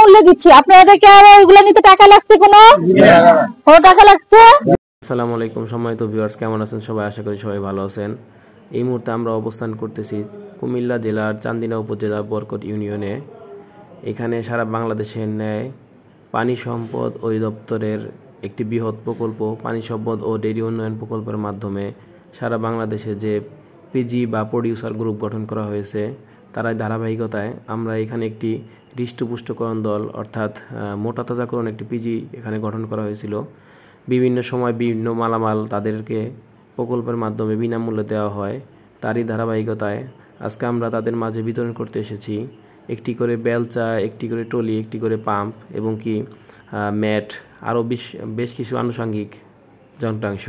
বিনামূল্যে দিচ্ছি। আপনাদেরকে আর এগুলো নিতে টাকা লাগছে? কোনো টাকা লাগছে? আসসালামু আলাইকুম সম্মানিত ভিউয়ার্স, কেমন আছেন সবাই? আশা করি সবাই ভালো আছেন। এই মুহূর্তে আমরা অবস্থান করতেছি কুমিল্লা জেলার চান্দিনা উপজেলার বরকট ইউনিয়নে। এখানে সারা বাংলাদেশের ন্যায় পানি সম্পদ অধিদপ্তরের একটি বৃহৎ প্রকল্প পানি সম্পদ ও ডেইরি উন্নয়ন প্রকল্পের মাধ্যমে সারা বাংলাদেশে যে পিজি বা প্রডিউসার গ্রুপ গঠন করা হয়েছে, তারাই ধারাবাহিকতায় আমরা এখানে একটি হৃষ্টপুষ্টকরণ দল অর্থাৎ মোটা তাজাকরণ একটি পিজি এখানে গঠন করা হয়েছিল। বিভিন্ন সময় বিভিন্ন মালামাল তাদেরকে প্রকল্পের মাধ্যমে বিনামূল্যে দেওয়া হয়। তারই ধারাবাহিকতায় আজকে আমরা তাদের মাঝে বিতরণ করতে এসেছি একটি করে বেলচা, একটি করে টলি, একটি করে পাম্প এবং কি ম্যাট, আরও বেশ কিছু আনুষঙ্গিক যন্ত্রাংশ।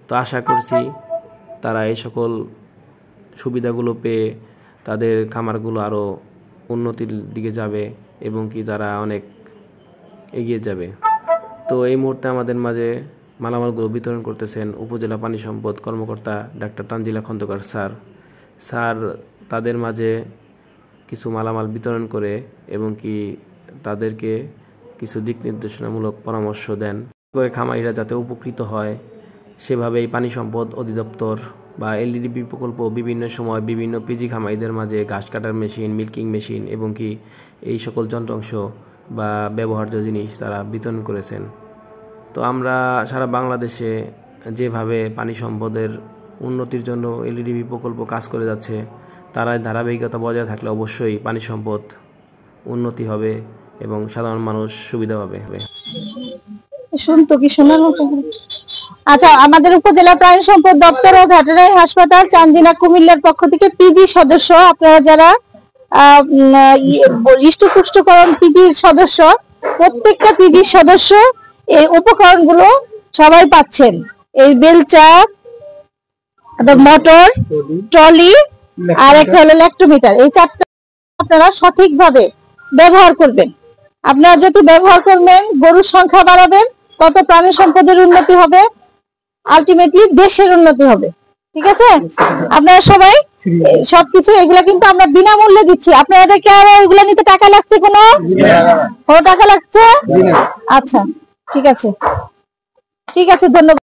তো আশা করছি তারা এই সকল সুবিধাগুলো পেয়ে তাদের খামারগুলো আরও উন্নতির দিকে যাবে এবং কি তারা অনেক এগিয়ে যাবে। তো এই মুহূর্তে আমাদের মাঝে মালামালগুলো বিতরণ করতেছেন উপজেলা পানি সম্পদ কর্মকর্তা ডাক্তার তানজিলা খন্দকার স্যার তাদের মাঝে কিছু মালামাল বিতরণ করে এবং কি তাদেরকে কিছু দিক নির্দেশনামূলক পরামর্শ দেন করে খামারিরা যাতে উপকৃত হয়। সেভাবেই পানি সম্পদ অধিদপ্তর বা এলডিডিপি প্রকল্প বিভিন্ন সময় বিভিন্ন পিজি খামারিদের মাঝে ঘাস কাটার মেশিন, মিল্কিং মেশিন এবং কি এই সকল যন্ত্রাংশ বা ব্যবহার্য জিনিস তারা বিতরণ করেছেন। তো আমরা সারা বাংলাদেশে যেভাবে পানি সম্পদের উন্নতির জন্য এলডিডিপি প্রকল্প কাজ করে যাচ্ছে, তারা ধারাবাহিকতা বজায় থাকলে অবশ্যই পানি সম্পদ উন্নতি হবে এবং সাধারণ মানুষ সুবিধা পাবে। শুনতো কি শোনার মতো? আচ্ছা, আমাদের উপজেলা প্রাণী সম্পদ দপ্তর ও ভেটেরিনারি হাসপাতাল চান্দিনা কুমিল্লার পক্ষ থেকে পিজি সদস্য, আপনারা যারা হৃষ্টপুষ্টকরণ পিজি সদস্য, প্রত্যেকটা পিজি সদস্য এই উপকরণগুলো সবাই পাচ্ছেন। এই বেলচা, মোটর, ট্রলি আর একটা হলো ল্যাক্টোমিটার। এই চারটা আপনারা সঠিকভাবে ব্যবহার করবেন। আপনারা যত ব্যবহার করবেন, গরুর সংখ্যা বাড়াবেন, তত প্রাণী সম্পদের উন্নতি হবে, আলটিমেটলি দেশের উন্নতি হবে। ঠিক আছে? আপনারা সবাই সবকিছু এগুলা কিন্তু আমরা বিনামূল্যে দিচ্ছি। আপনাদেরকে আর এগুলা নিতে টাকা লাগছে? কোনো টাকা লাগছে? আচ্ছা, ঠিক আছে, ধন্যবাদ।